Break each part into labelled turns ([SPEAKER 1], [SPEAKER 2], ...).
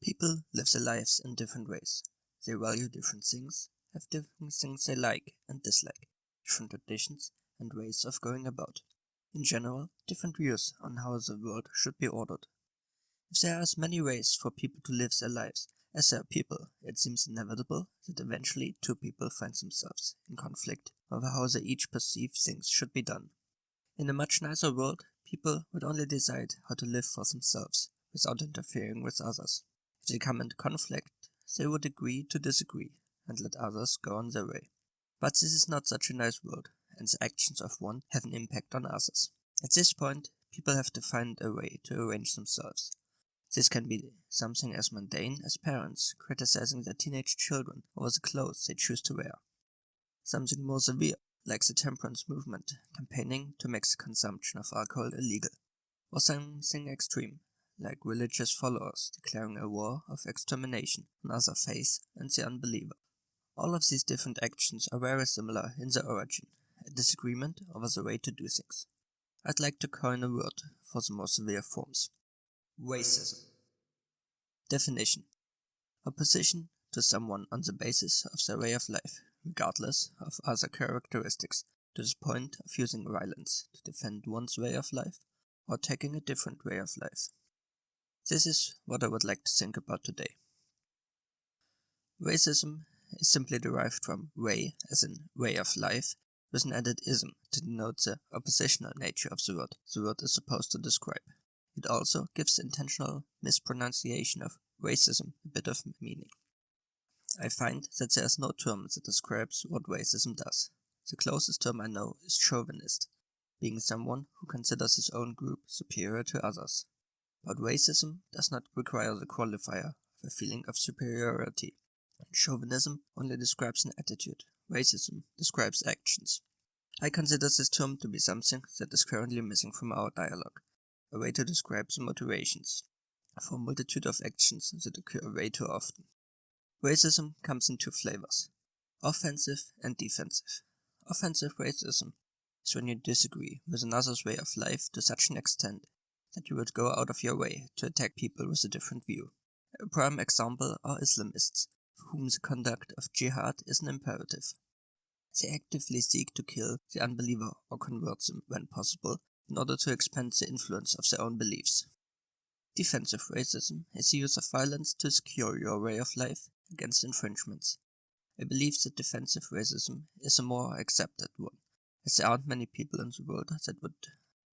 [SPEAKER 1] People live their lives in different ways. They value different things, have different things they like and dislike, different traditions and ways of going about. In general, different views on how the world should be ordered. If there are as many ways for people to live their lives as there are people, it seems inevitable that eventually two people find themselves in conflict over how they each perceive things should be done. In a much nicer world, people would only decide how to live for themselves, without interfering with others. If they come into conflict, they would agree to disagree, and let others go on their way. But this is not such a nice world, and the actions of one have an impact on others. At this point, people have to find a way to arrange themselves. This can be something as mundane as parents criticizing their teenage children over the clothes they choose to wear. Something more severe, like the temperance movement, campaigning to make the consumption of alcohol illegal. Or something extreme, like religious followers declaring a war of extermination on other faiths and the unbeliever. All of these different actions are very similar in their origin, a disagreement over the way to do things. I'd like to coin a word for the more severe forms. Waycism. Definition: opposition to someone on the basis of their way of life, regardless of other characteristics, to the point of using violence to defend one's way of life, or taking a different way of life. This is what I would like to think about today. Waycism is simply derived from way as in way of life, with an added ism to denote the oppositional nature of the word is supposed to describe. It also gives the intentional mispronunciation of racism a bit of meaning. I find that there is no term that describes what racism does. The closest term I know is chauvinist, being someone who considers his own group superior to others. But racism does not require the qualifier of a feeling of superiority. Chauvinism only describes an attitude. Racism describes actions. I consider this term to be something that is currently missing from our dialogue, a way to describe the motivations for a multitude of actions that occur way too often. Racism comes in two flavors: offensive and defensive. Offensive racism is when you disagree with another's way of life to such an extent that you would go out of your way to attack people with a different view. A prime example are Islamists, for whom the conduct of jihad is an imperative. They actively seek to kill the unbeliever or convert them when possible, in order to expand the influence of their own beliefs. Defensive racism is the use of violence to secure your way of life against infringements. I believe that defensive racism is a more accepted one, as there aren't many people in the world that would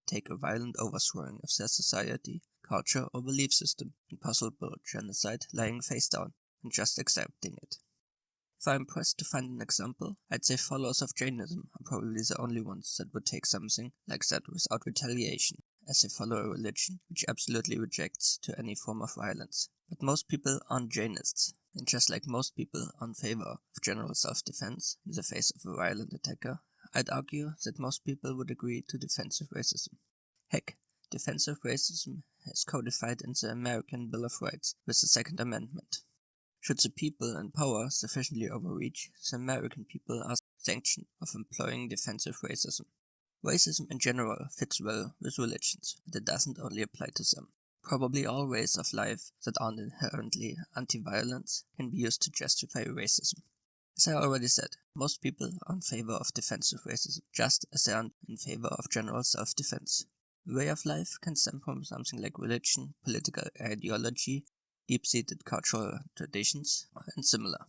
[SPEAKER 1] take a violent overthrowing of their society, culture or belief system and possible genocide lying face down and just accepting it. If I'm pressed to find an example, I'd say followers of Jainism are probably the only ones that would take something like that without retaliation, as they follow a religion which absolutely rejects to any form of violence. But most people aren't Jainists, and just like most people are in favor of general self-defense in the face of a violent attacker, I'd argue that most people would agree to defensive racism. Heck, defensive racism is codified in the American Bill of Rights with the Second Amendment. Should the people in power sufficiently overreach, the American people are sanctioned of employing defensive racism. Racism in general fits well with religions, but it doesn't only apply to them. Probably all ways of life that aren't inherently anti-violence can be used to justify racism. As I already said, most people are in favor of defensive racism, just as they aren't in favor of general self-defense. A way of life can stem from something like religion, political ideology, deep-seated cultural traditions, and similar.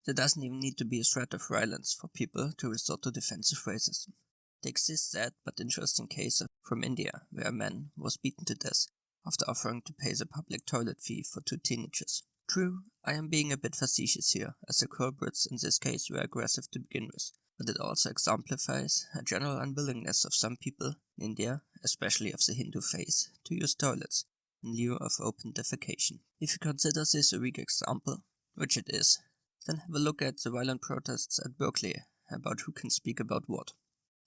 [SPEAKER 1] There doesn't even need to be a threat of violence for people to resort to defensive racism. Take this sad but interesting case from India, where a man was beaten to death after offering to pay the public toilet fee for two teenagers. True, I am being a bit facetious here, as the culprits in this case were aggressive to begin with, but it also exemplifies a general unwillingness of some people in India, especially of the Hindu faith, to use toilets in lieu of open defecation. If you consider this a weak example, which it is, then have a look at the violent protests at Berkeley about who can speak about what.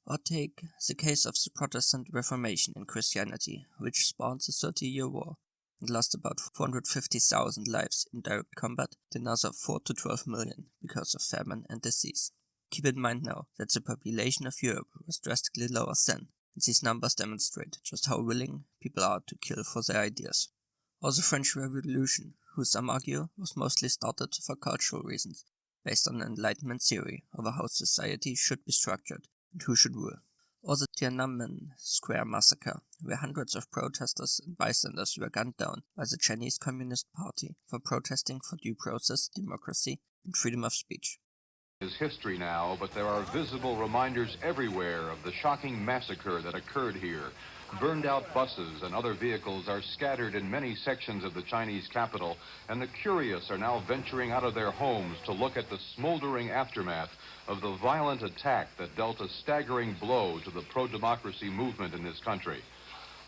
[SPEAKER 1] Or take the case of the Protestant Reformation in Christianity, which spawned the 30-Year War and lost about 450,000 lives in direct combat and another 4 to 12 million because of famine and disease. Keep in mind now that the population of Europe was drastically lower then, and these numbers demonstrate just how willing people are to kill for their ideas. Or the French Revolution, who some argue was mostly started for cultural reasons, based on an Enlightenment theory over how society should be structured and who should rule. Or the Tiananmen Square massacre, where hundreds of protesters and bystanders were gunned down by the Chinese Communist Party for protesting for due process, democracy, and freedom of speech.
[SPEAKER 2] Is history now, but there are visible reminders everywhere of the shocking massacre that occurred here. Burned-out buses and other vehicles are scattered in many sections of the Chinese capital, and the curious are now venturing out of their homes to look at the smoldering aftermath of the violent attack that dealt a staggering blow to the pro-democracy movement in this country.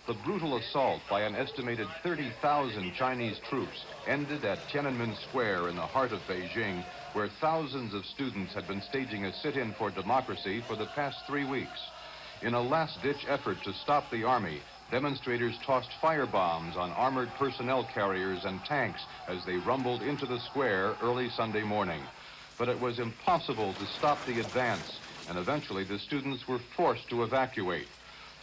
[SPEAKER 2] The brutal assault by an estimated 30,000 Chinese troops ended at Tiananmen Square in the heart of Beijing, where thousands of students had been staging a sit-in for democracy for the past 3 weeks. In a last-ditch effort to stop the army, demonstrators tossed firebombs on armored personnel carriers and tanks as they rumbled into the square early Sunday morning. But it was impossible to stop the advance, and eventually the students were forced to evacuate.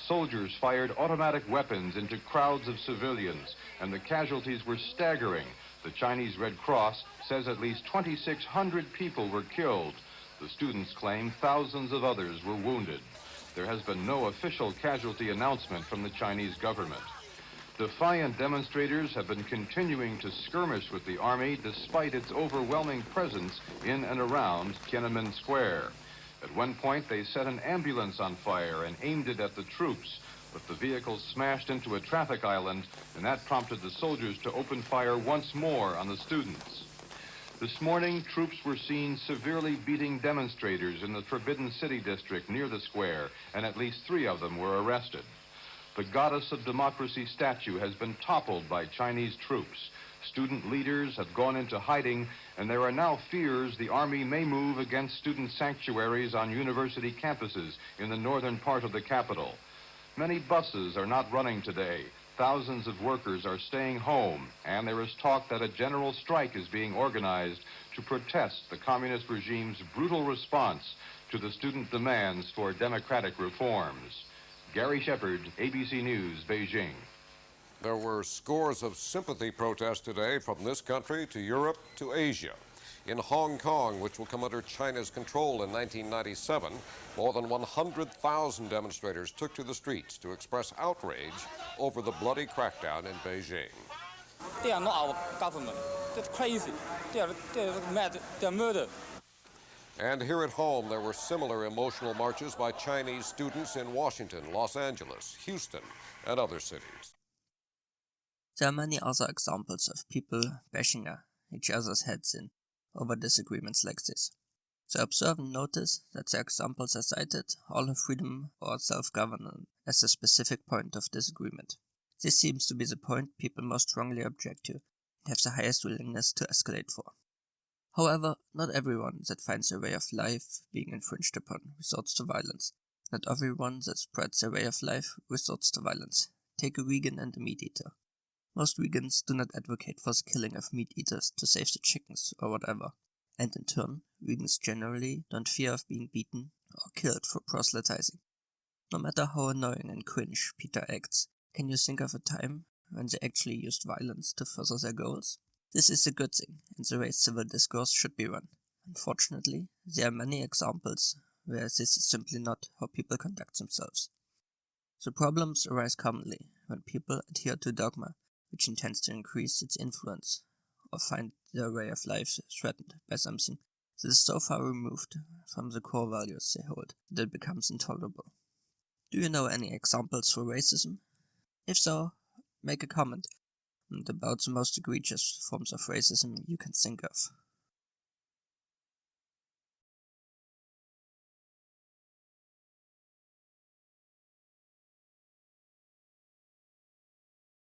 [SPEAKER 2] Soldiers fired automatic weapons into crowds of civilians, and the casualties were staggering. The Chinese Red Cross says at least 2,600 people were killed. The students claim thousands of others were wounded. There has been no official casualty announcement from the Chinese government. Defiant demonstrators have been continuing to skirmish with the army despite its overwhelming presence in and around Tiananmen Square. At one point, they set an ambulance on fire and aimed it at the troops, but the vehicle smashed into a traffic island, and that prompted the soldiers to open fire once more on the students. This morning, troops were seen severely beating demonstrators in the Forbidden City district near the square, and at least 3 of them were arrested. The Goddess of Democracy statue has been toppled by Chinese troops. Student leaders have gone into hiding, and there are now fears the army may move against student sanctuaries on university campuses in the northern part of the capital. Many buses are not running today. Thousands of workers are staying home, and there is talk that a general strike is being organized to protest the communist regime's brutal response to the student demands for democratic reforms. Gary Shepard, ABC News, Beijing.
[SPEAKER 3] There were scores of sympathy protests today from this country to Europe to Asia. In Hong Kong, which will come under China's control in 1997, more than 100,000 demonstrators took to the streets to express outrage over the bloody crackdown in Beijing.
[SPEAKER 4] They are not our government. That's crazy. They're mad. They're murder.
[SPEAKER 3] And here at home, there were similar emotional marches by Chinese students in Washington, Los Angeles, Houston, and other cities.
[SPEAKER 1] There are many other examples of people bashing each other's heads in over disagreements like this. So observe and notice that the examples are cited all have freedom or self-governance as a specific point of disagreement. This seems to be the point people most strongly object to and have the highest willingness to escalate for. However, not everyone that finds their way of life being infringed upon resorts to violence. Not everyone that spreads their way of life resorts to violence. Take a vegan and a meat eater. Most vegans do not advocate for the killing of meat eaters to save the chickens or whatever, and in turn, vegans generally don't fear of being beaten or killed for proselytizing. No matter how annoying and cringe PETA acts, can you think of a time when they actually used violence to further their goals? This is a good thing, and the way civil discourse should be run. Unfortunately, there are many examples where this is simply not how people conduct themselves. The problems arise commonly when people adhere to dogma which intends to increase its influence, or find their way of life threatened by something that is so far removed from the core values they hold that it becomes intolerable. Do you know any examples for racism? If so, make a comment about the most egregious forms of racism you can think of.